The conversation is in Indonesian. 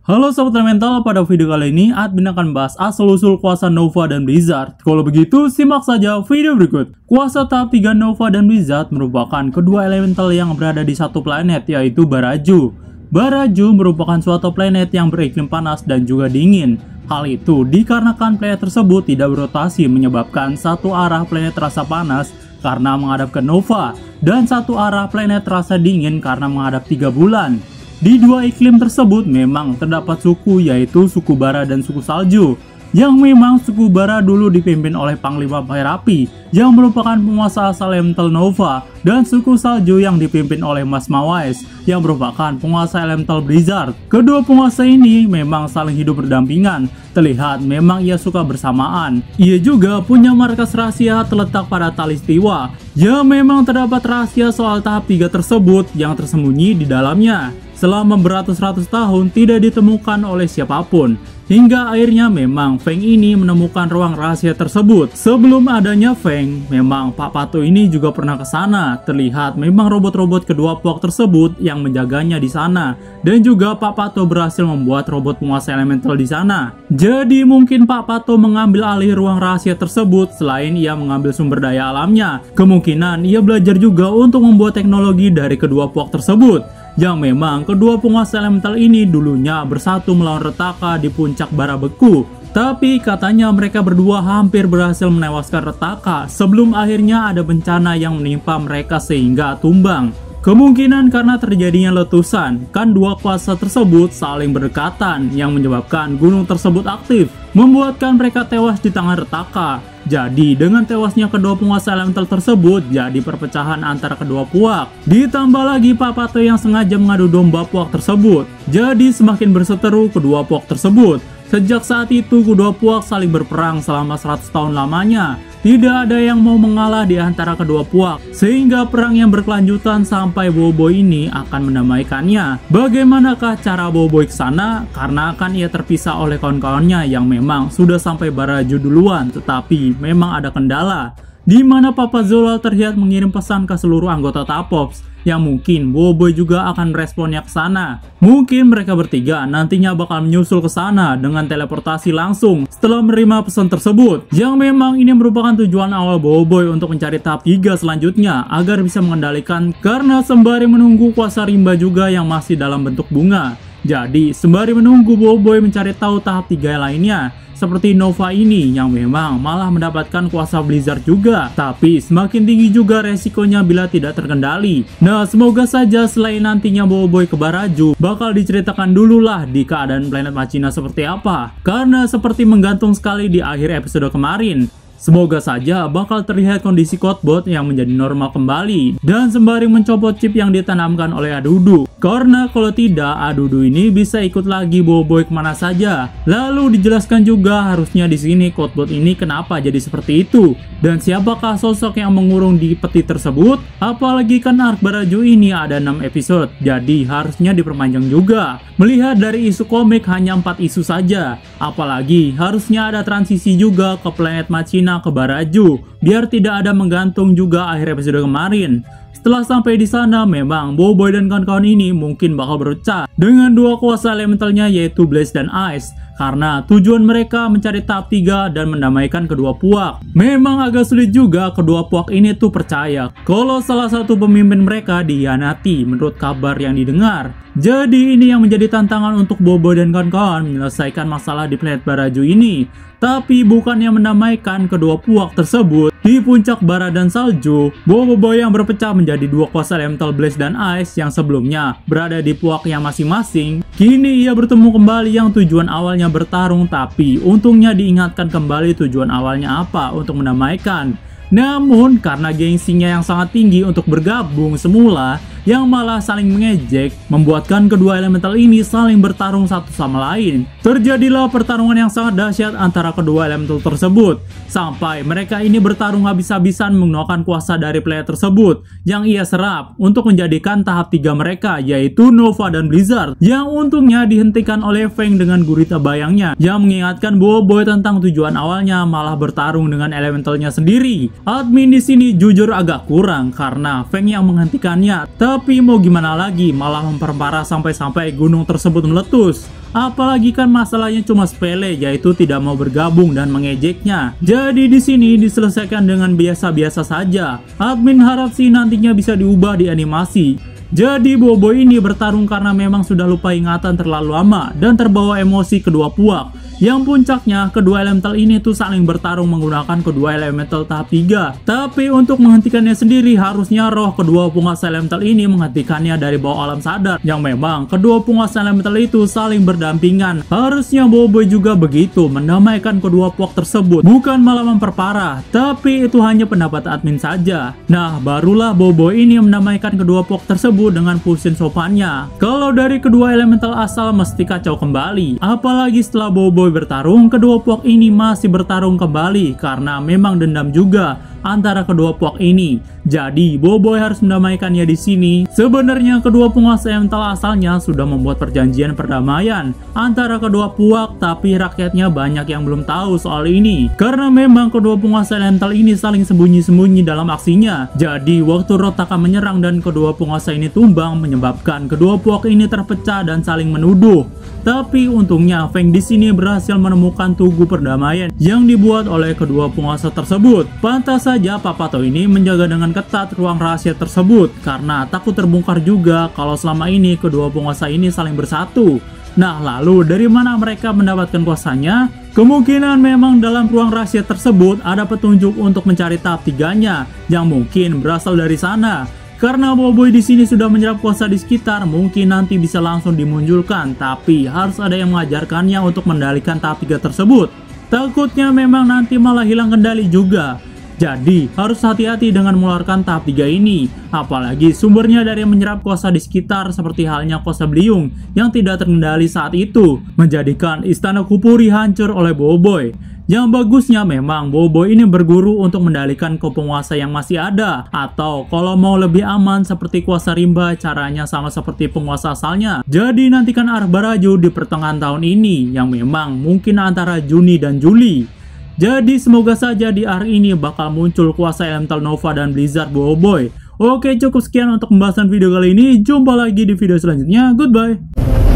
Halo Sobat Elemental, pada video kali ini admin akan bahas asal-usul kuasa Nova dan Blizzard. Kalau begitu, simak saja video berikut. Kuasa tahap 3 Nova dan Blizzard merupakan kedua elemental yang berada di satu planet, yaitu Baraju. Baraju merupakan suatu planet yang beriklim panas dan juga dingin. Hal itu dikarenakan planet tersebut tidak berotasi, menyebabkan satu arah planet terasa panas karena menghadap ke Nova, dan satu arah planet terasa dingin karena menghadap 3 bulan. Di dua iklim tersebut memang terdapat suku, yaitu suku Bara dan suku Salju, yang memang suku Bara dulu dipimpin oleh Panglima Bhairapi yang merupakan penguasa asal elemental Nova, dan suku Salju yang dipimpin oleh Mas Mawais yang merupakan penguasa elemental Blizzard. Kedua penguasa ini memang saling hidup berdampingan, terlihat memang ia suka bersamaan. Ia juga punya markas rahasia terletak pada tali istiwa, yang memang terdapat rahasia soal tahap 3 tersebut yang tersembunyi di dalamnya. Selama beratus-ratus tahun tidak ditemukan oleh siapapun, hingga akhirnya memang Feng ini menemukan ruang rahasia tersebut. Sebelum adanya Feng, memang Pak Pato ini juga pernah ke sana. Terlihat memang robot-robot kedua puak tersebut yang menjaganya di sana, dan juga Pak Pato berhasil membuat robot penguasa elemental di sana. Jadi mungkin Pak Pato mengambil alih ruang rahasia tersebut. Selain ia mengambil sumber daya alamnya, kemungkinan ia belajar juga untuk membuat teknologi dari kedua puak tersebut, yang memang kedua penguasa elemental ini dulunya bersatu melawan Retaka di puncak bara beku. Tapi katanya mereka berdua hampir berhasil menewaskan Retaka sebelum akhirnya ada bencana yang menimpa mereka sehingga tumbang. Kemungkinan karena terjadinya letusan, kan dua kuasa tersebut saling berdekatan yang menyebabkan gunung tersebut aktif, membuatkan mereka tewas di tangan Retaka. Jadi dengan tewasnya kedua penguasa elemental tersebut, jadi perpecahan antara kedua puak. Ditambah lagi Pak Pato yang sengaja mengadu domba puak tersebut, jadi semakin berseteru kedua puak tersebut. Sejak saat itu kedua puak saling berperang selama 100 tahun lamanya. Tidak ada yang mau mengalah di antara kedua puak, sehingga perang yang berkelanjutan sampai Bobo ini akan mendamaikannya. Bagaimanakah cara Bobo ke sana? Karena akan ia terpisah oleh kawan-kawannya yang memang sudah sampai Baraju duluan, tetapi memang ada kendala, di mana Papa Zola terlihat mengirim pesan ke seluruh anggota Tapops, yang mungkin Bobo juga akan meresponnya ke sana. Mungkin mereka bertiga nantinya bakal menyusul ke sana dengan teleportasi langsung setelah menerima pesan tersebut, yang memang ini merupakan tujuan awal Bobo untuk mencari tahap 3 selanjutnya agar bisa mengendalikan, karena sembari menunggu kuasa rimba juga yang masih dalam bentuk bunga. Jadi sembari menunggu Bobo mencari tahu tahap 3 lainnya, seperti Nova ini yang memang malah mendapatkan kuasa Blizzard juga, tapi semakin tinggi juga resikonya bila tidak terkendali. Nah, semoga saja selain nantinya Bobo ke Baraju, bakal diceritakan dulu lah di keadaan planet Machina seperti apa, karena seperti menggantung sekali di akhir episode kemarin. Semoga saja bakal terlihat kondisi Codebot yang menjadi normal kembali, dan sembari mencopot chip yang ditanamkan oleh Adudu. Karena kalau tidak, Adudu ini bisa ikut lagi Bobo kemana saja. Lalu dijelaskan juga harusnya di sini Codebot ini kenapa jadi seperti itu, dan siapakah sosok yang mengurung di peti tersebut. Apalagi kan arc Baraju ini ada 6 episode, jadi harusnya diperpanjang juga. Melihat dari isu komik hanya 4 isu saja, apalagi harusnya ada transisi juga ke planet Machina ke Baraju, biar tidak ada menggantung juga akhir episode kemarin. Setelah sampai di sana, memang Bobo dan kawan-kawan ini mungkin bakal berucap dengan dua kuasa elementalnya, yaitu Blaze dan Ice, karena tujuan mereka mencari tahap 3 dan mendamaikan kedua puak. Memang agak sulit juga kedua puak ini tuh percaya kalau salah satu pemimpin mereka dihianati menurut kabar yang didengar. Jadi ini yang menjadi tantangan untuk Bobo dan kawan-kawan menyelesaikan masalah di planet Baraju ini. Tapi bukannya mendamaikan kedua puak tersebut, di puncak bara dan salju, Bobo yang berpecah menjadi dua kuasa elemental Blaze dan Ice yang sebelumnya berada di puak yang masing-masing. Kini ia bertemu kembali yang tujuan awalnya bertarung, tapi untungnya diingatkan kembali tujuan awalnya apa untuk mendamaikan. Namun karena gengsinya yang sangat tinggi untuk bergabung semula, yang malah saling mengejek, membuatkan kedua elemental ini saling bertarung satu sama lain. Terjadilah pertarungan yang sangat dahsyat antara kedua elemental tersebut, sampai mereka ini bertarung habis-habisan menggunakan kuasa dari planet tersebut yang ia serap untuk menjadikan tahap 3 mereka, yaitu Nova dan Blizzard, yang untungnya dihentikan oleh Feng dengan gurita bayangnya yang mengingatkan Bobo tentang tujuan awalnya malah bertarung dengan elementalnya sendiri. Admin di sini jujur agak kurang karena Feng yang menghentikannya, Tapi mau gimana lagi, malah memperparah sampai-sampai gunung tersebut meletus. Apalagi kan masalahnya cuma sepele, yaitu tidak mau bergabung dan mengejeknya. Jadi di sini diselesaikan dengan biasa-biasa saja. Admin harap sih nantinya bisa diubah di animasi. Jadi Bobo ini bertarung karena memang sudah lupa ingatan terlalu lama dan terbawa emosi kedua puak. Yang puncaknya, kedua elemental ini tuh saling bertarung menggunakan kedua elemental tahap 3. Tapi untuk menghentikannya sendiri, harusnya roh kedua penguasa elemental ini menghentikannya dari bawah alam sadar. Yang memang, kedua penguasa elemental itu saling berdampingan. Harusnya Bobo juga begitu, mendamaikan kedua puak tersebut. Bukan malah memperparah, tapi itu hanya pendapat admin saja. Nah, barulah Bobo ini mendamaikan kedua puak tersebut dengan fusion sopannya. Kalau dari kedua elemental asal mesti kacau kembali. Apalagi setelah Bobo bertarung, kedua puak ini masih bertarung kembali karena memang dendam juga antara kedua puak ini. Jadi Boboiboy harus mendamaikannya di sini. Sebenarnya kedua penguasa elemental asalnya sudah membuat perjanjian perdamaian antara kedua puak, tapi rakyatnya banyak yang belum tahu soal ini. Karena memang kedua penguasa elemental ini saling sembunyi-sembunyi dalam aksinya. Jadi waktu Rotaka menyerang dan kedua penguasa ini tumbang, menyebabkan kedua puak ini terpecah dan saling menuduh. Tapi untungnya Feng di sini berhasil menemukan tugu perdamaian yang dibuat oleh kedua penguasa tersebut. Pantas saja Papato ini menjaga dengan ketat ruang rahasia tersebut karena takut terbongkar juga kalau selama ini kedua penguasa ini saling bersatu. Nah, lalu dari mana mereka mendapatkan kuasanya? Kemungkinan memang dalam ruang rahasia tersebut ada petunjuk untuk mencari tahap 3-nya yang mungkin berasal dari sana. Karena Boboiboy di sini sudah menyerap kuasa di sekitar, mungkin nanti bisa langsung dimunculkan, tapi harus ada yang mengajarkannya untuk mengendalikan tahap 3 tersebut. Takutnya memang nanti malah hilang kendali juga. Jadi harus hati-hati dengan mengeluarkan tahap 3 ini. Apalagi sumbernya dari menyerap kuasa di sekitar seperti halnya kuasa Beliung yang tidak terkendali saat itu, menjadikan istana Kupuri hancur oleh Boboiboy. Yang bagusnya memang Boboiboy ini berguru untuk mendalikan ke penguasa yang masih ada. Atau kalau mau lebih aman seperti kuasa Rimba, caranya sama seperti penguasa asalnya. Jadi nantikan arc Baraju di pertengahan tahun ini, yang memang mungkin antara Juni dan Juli. Jadi semoga saja di arc ini bakal muncul kuasa elemental Nova dan Blizzard Boboiboy. Oke, cukup sekian untuk pembahasan video kali ini. Jumpa lagi di video selanjutnya. Goodbye.